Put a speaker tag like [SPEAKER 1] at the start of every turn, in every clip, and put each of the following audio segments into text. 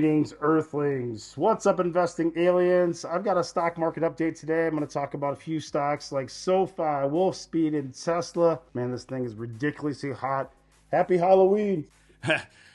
[SPEAKER 1] Greetings, Earthlings. What's up, investing aliens? I've got a stock market update today. I'm going to talk about a few stocks like SOFI, Wolfspeed, and Tesla. Man, this thing is ridiculously hot. Happy Halloween.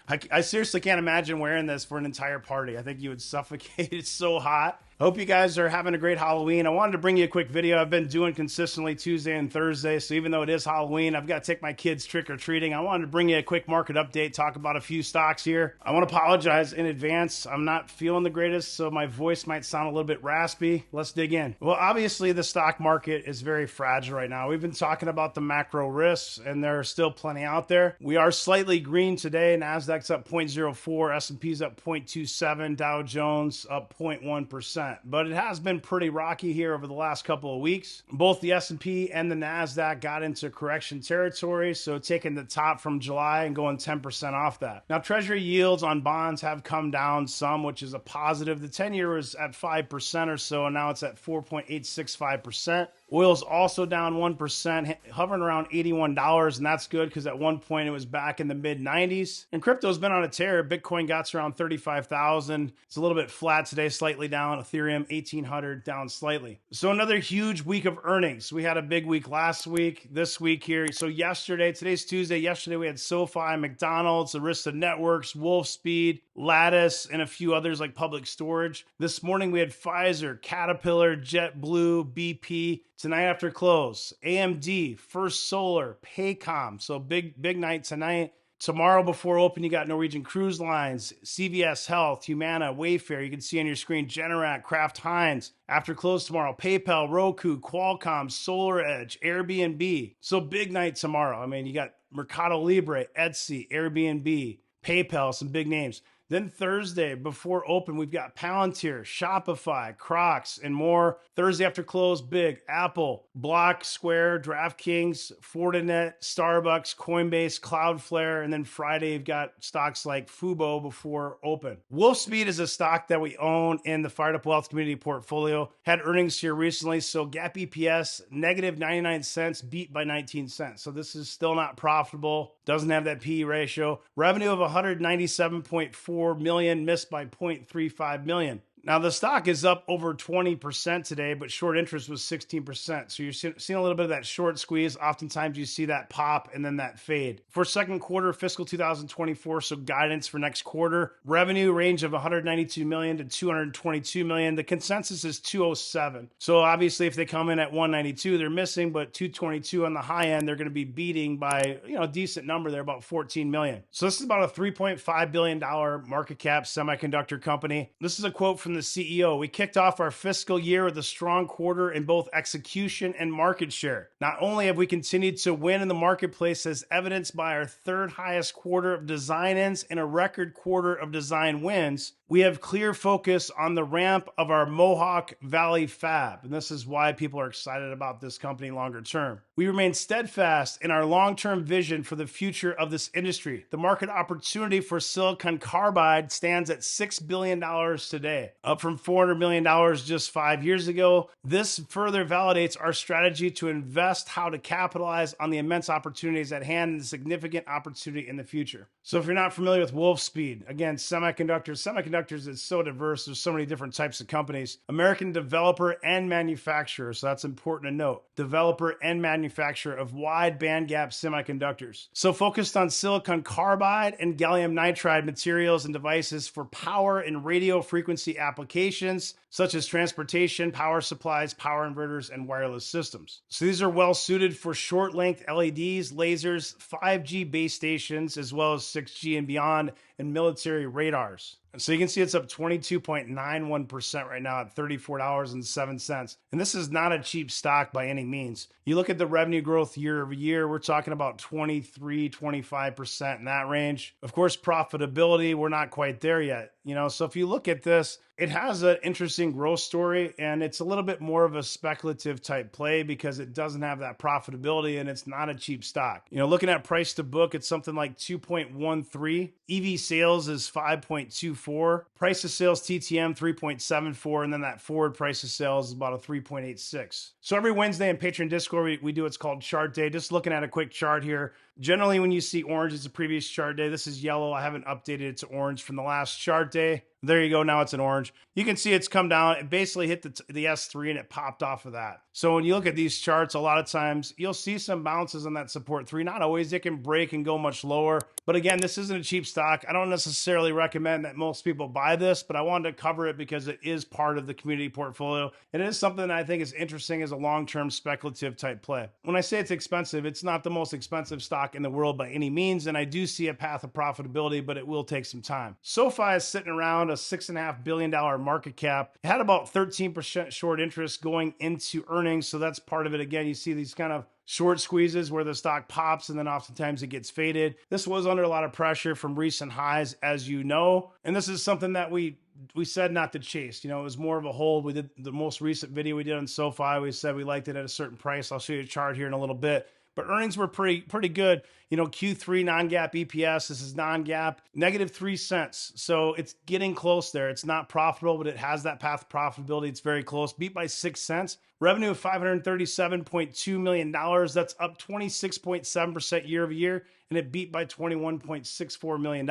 [SPEAKER 1] I seriously can't imagine wearing this for an entire party. I think you would suffocate. It's so hot. Hope you guys are having a great Halloween. I wanted to bring you a quick video. I've been doing consistently Tuesday and Thursday, so even though it is Halloween, I've got to take my kids trick-or-treating. I wanted to bring you a quick market update, talk about a few stocks here. I want to apologize in advance. I'm not feeling the greatest, so my voice might sound a little bit raspy. Let's dig in. Well, obviously, the stock market is very fragile right now. We've been talking about the macro risks, and there are still plenty out there. We are slightly green today. Nasdaq's up 0.04, S&P's up 0.27, Dow Jones up 0.1%. But it has been pretty rocky here over the last couple of weeks. Both the S&P and the Nasdaq got into correction territory, so taking the top from July and going 10% off that. Now, Treasury yields on bonds have come down some, which is a positive. The 10-year was at 5% or so, and now it's at 4.865%. Oil's also down 1%, hovering around $81, and that's good because at one point it was back in the mid-90s. And crypto's been on a tear. Bitcoin got to around 35,000. It's a little bit flat today, slightly down. Ethereum, 1,800, down slightly. So another huge week of earnings. We had a big week last week, this week here. So yesterday, today's Tuesday, yesterday we had SoFi, McDonald's, Arista Networks, Wolfspeed, Lattice, and a few others like Public Storage. This morning we had Pfizer, Caterpillar, JetBlue, BP. Tonight after close, AMD, First Solar, Paycom. So big night tonight. Tomorrow before open, you got Norwegian Cruise Lines, CVS Health, Humana, Wayfair. You can see on your screen, Generac, Kraft Heinz. After close tomorrow, PayPal, Roku, Qualcomm, SolarEdge, Airbnb. So big night tomorrow. I mean, you got Mercado Libre, Etsy, Airbnb, PayPal, some big names. Then Thursday, before open, we've got Palantir, Shopify, Crocs, and more. Thursday after close, big Apple, Block, Square, DraftKings, Fortinet, Starbucks, Coinbase, Cloudflare, and then Friday, you've got stocks like Fubo before open. Wolfspeed is a stock that we own in the Fired Up Wealth Community portfolio. Had earnings here recently, so GAAP EPS, negative 99 cents, beat by 19 cents. So this is still not profitable. Doesn't have that PE ratio. Revenue of 197.4 million, missed by 0.35 million. Now, the stock is up over 20% today, but short interest was 16%. So you're seeing a little bit of that short squeeze. Oftentimes you see that pop and then that fade. For second quarter fiscal 2024, so guidance for next quarter, revenue range of 192 million to 222 million. The consensus is 207. So obviously if they come in at 192, they're missing, but 222 on the high end, they're going to be beating by, a decent number there, about 14 million. So this is about a $3.5 billion market cap semiconductor company. This is a quote from the CEO. We kicked off our fiscal year with a strong quarter in both execution and market share. Not only have we continued to win in the marketplace as evidenced by our third highest quarter of design ins and a record quarter of design wins, we have clear focus on the ramp of our Mohawk Valley fab. And this is why people are excited about this company longer term. We remain steadfast in our long-term vision for the future of this industry. The market opportunity for silicon carbide stands at $6 billion today, up from $400 million just 5 years ago. This further validates our strategy to invest how to capitalize on the immense opportunities at hand and the significant opportunity in the future. So if you're not familiar with Wolfspeed, again, semiconductors is so diverse. There's so many different types of companies. American developer and manufacturer. So that's important to note. Developer and manufacturer of wide bandgap semiconductors. So focused on silicon carbide and gallium nitride materials and devices for power and radio frequency applications, such as transportation, power supplies, power inverters, and wireless systems. So these are well suited for short length LEDs, lasers, 5G base stations, as well as 6G and beyond, and military radars. So you can see it's up 22.91% right now at $34.07. And this is not a cheap stock by any means. You look at the revenue growth year over year, we're talking about 23, 25% in that range. Of course, profitability, we're not quite there yet. So if you look at this, it has an interesting growth story, and it's a little bit more of a speculative type play because it doesn't have that profitability and it's not a cheap stock. Looking at price to book, it's something like 2.13. EV sales is 5.24. Price to sales TTM 3.74, and then that forward price to sales is about a 3.86. So every Wednesday in Patreon Discord, we do what's called chart day. Just looking at a quick chart here. Generally, when you see orange, it's a previous chart day. This is yellow. I haven't updated it to orange from the last chart day. There you go. Now it's an orange. You can see it's come down. It basically hit the S3 and it popped off of that. So when you look at these charts, a lot of times you'll see some bounces on that support 3. Not always. It can break and go much lower. But again, this isn't a cheap stock. I don't necessarily recommend that most people buy this, but I wanted to cover it because it is part of the community portfolio. And it is something that I think is interesting as a long-term speculative type play. When I say it's expensive, it's not the most expensive stock in the world by any means. And I do see a path of profitability, but it will take some time. SOFI is sitting around a $6.5 billion market cap. It had about 13% short interest going into earnings. So that's part of it. Again, you see these kind of short squeezes where the stock pops and then oftentimes it gets faded. This was under a lot of pressure from recent highs, as you know. And this is something that we said not to chase. You know, it was more of a hold. We did the most recent video we did on SOFI. We said we liked it at a certain price. I'll show you a chart here in a little bit. But earnings were pretty good. You know, Q3 non-GAAP EPS, this is non-GAAP, -3 cents. So it's getting close there. It's not profitable, but it has that path of profitability. It's very close, beat by 6 cents. Revenue of $537.2 million. That's up 26.7% year over year. And it beat by $21.64 million.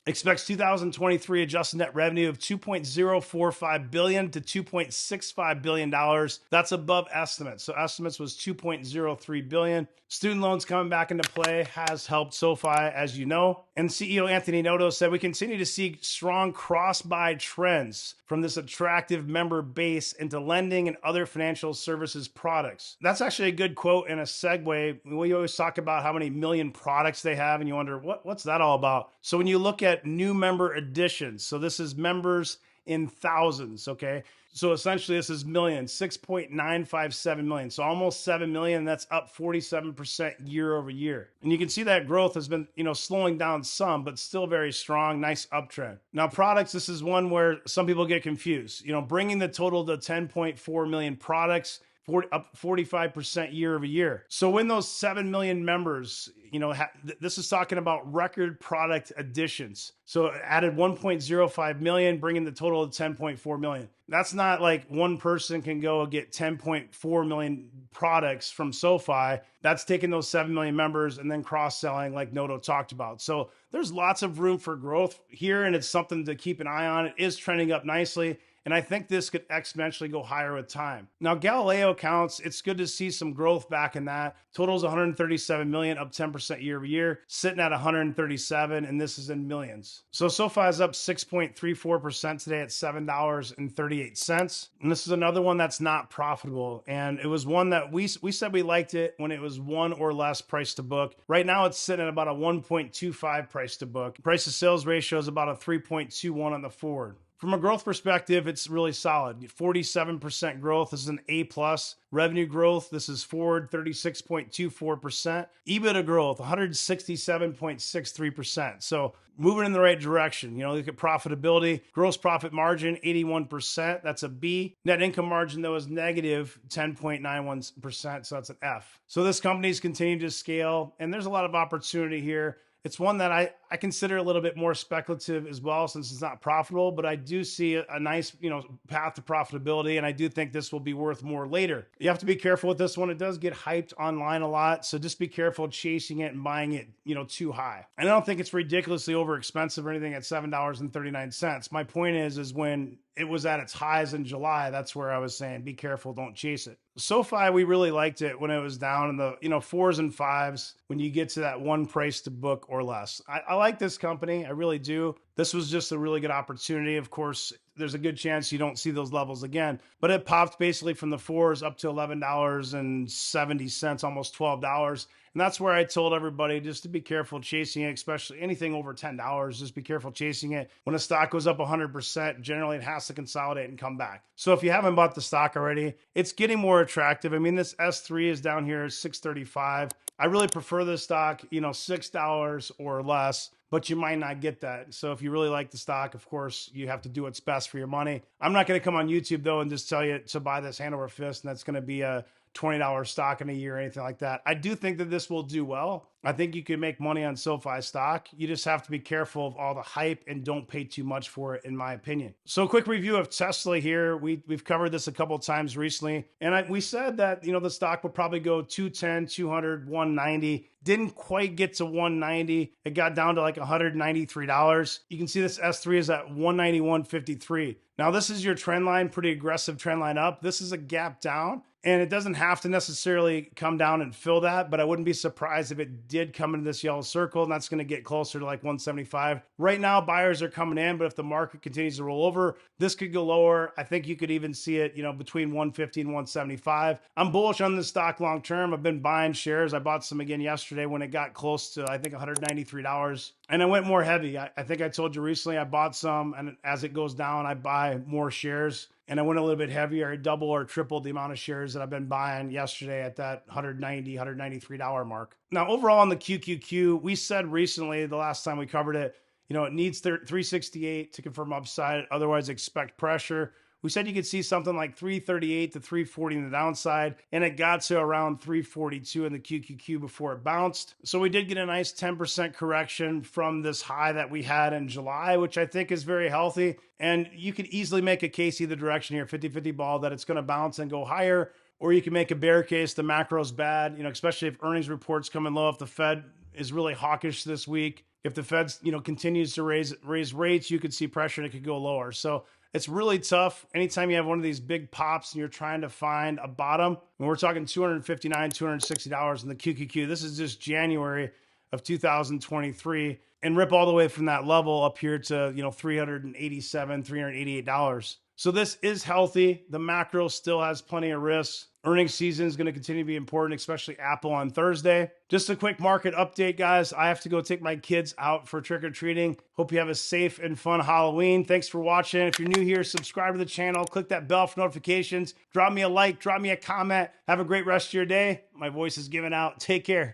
[SPEAKER 1] Expects 2023 adjusted net revenue of $2.045 billion to $2.65 billion. That's above estimates. So estimates was $2.03 billion. Student loans coming back into play has helped SOFI, as you know. And CEO Anthony Noto said, we continue to see strong cross-buy trends from this attractive member base into lending and other financial services products. That's actually a good quote and a segue. We always talk about how many million products they have, and you wonder, what's that all about? So when you look at new member additions, so this is members in thousands, okay? So essentially this is millions, 6.957 million. So almost 7 million, and that's up 47% year over year. And you can see that growth has been, slowing down some, but still very strong, nice uptrend. Now products, this is one where some people get confused. Bringing the total to 10.4 million products, up 45% year over year. So when those 7 million members, this is talking about record product additions. So it added 1.05 million, bringing the total to 10.4 million. That's not like one person can go get 10.4 million products from SOFI. That's taking those 7 million members and then cross-selling like Noto talked about. So there's lots of room for growth here, and it's something to keep an eye on. It is trending up nicely. And I think this could exponentially go higher with time. Now, Galileo counts, it's good to see some growth back in that. Total's 137 million, up 10% year over year, sitting at 137, and this is in millions. So SOFI is up 6.34% today at $7.38. And this is another one that's not profitable. And it was one that we said we liked it when it was 1 or less price to book. Right now, it's sitting at about a 1.25 price to book. Price to sales ratio is about a 3.21 on the forward. From a growth perspective, it's really solid. 47% growth. This is an A+. Revenue growth, this is forward, 36.24%. EBITDA growth, 167.63%. So moving in the right direction. Look at profitability. Gross profit margin, 81%. That's a B. Net income margin, though, is negative 10.91%. So that's an F. So this company's continuing to scale, and there's a lot of opportunity here. It's one that I consider a little bit more speculative as well, since it's not profitable, but I do see a nice, path to profitability, and I do think this will be worth more later. You have to be careful with this one. It does get hyped online a lot, so just be careful chasing it and buying it, too high. And I don't think it's ridiculously over expensive or anything at $7.39. My point is when it was at its highs in July, that's where I was saying, be careful, don't chase it. SOFI, we really liked it when it was down in the 4s and 5s when you get to that one price to book or less. I like this company. I really do. This was just a really good opportunity. Of course, there's a good chance you don't see those levels again, but it popped basically from the 4s up to $11.70, almost $12. And that's where I told everybody just to be careful chasing it, especially anything over $10. Just be careful chasing it. When a stock goes up 100%, generally it has to consolidate and come back. So if you haven't bought the stock already, it's getting more attractive. I mean, this S3 is down here at 635. I really prefer this stock, $6 or less, but you might not get that. So if you really like the stock, of course, you have to do what's best for your money. I'm not going to come on YouTube, though, and just tell you to buy this hand over fist, and that's going to be a $20 stock in a year or anything like that. I do think that this will do well. I think you can make money on SOFI stock. You just have to be careful of all the hype and don't pay too much for it, in my opinion. So a quick review of Tesla here. We've covered this a couple of times recently. And we said that, the stock would probably go 210, 200, 190. Didn't quite get to 190. It got down to like $193. You can see this S3 is at 191.53. Now this is your trend line, pretty aggressive trend line up. This is a gap down, and it doesn't have to necessarily come down and fill that, but I wouldn't be surprised if it did come into this yellow circle, and that's going to get closer to like 175. Right now, buyers are coming in, but if the market continues to roll over, this could go lower. I think you could even see it, between 150 and 175. I'm bullish on this stock long term. I've been buying shares. I bought some again yesterday when it got close to, I think, $193. And I went more heavy. I think I told you recently I bought some, and as it goes down, I buy more shares. And I went a little bit heavier. I double or tripled the amount of shares that I've been buying yesterday at that $190, $193 mark. Now, overall on the QQQ, we said recently, the last time we covered it, it needs 368 to confirm upside. Otherwise, expect pressure. We said you could see something like 338 to 340 in the downside, and it got to around 342 in the QQQ before it bounced. So we did get a nice 10% correction from this high that we had in July, which I think is very healthy. And you could easily make a case either direction here, 50-50 ball, that it's going to bounce and go higher, or you can make a bear case, the macro's bad, especially if earnings reports come in low, if the Fed is really hawkish this week. If the Fed's, continues to raise rates, you could see pressure and it could go lower. So it's really tough. Anytime you have one of these big pops and you're trying to find a bottom, and we're talking $259, $260 in the QQQ. This is just January of 2023, and rip all the way from that level up here to, $387, $388. So this is healthy. The macro still has plenty of risks. Earnings season is going to continue to be important, especially Apple on Thursday. Just a quick market update, guys. I have to go take my kids out for trick-or-treating. Hope you have a safe and fun Halloween. Thanks for watching. If you're new here, subscribe to the channel. Click that bell for notifications. Drop me a like. Drop me a comment. Have a great rest of your day. My voice is giving out. Take care.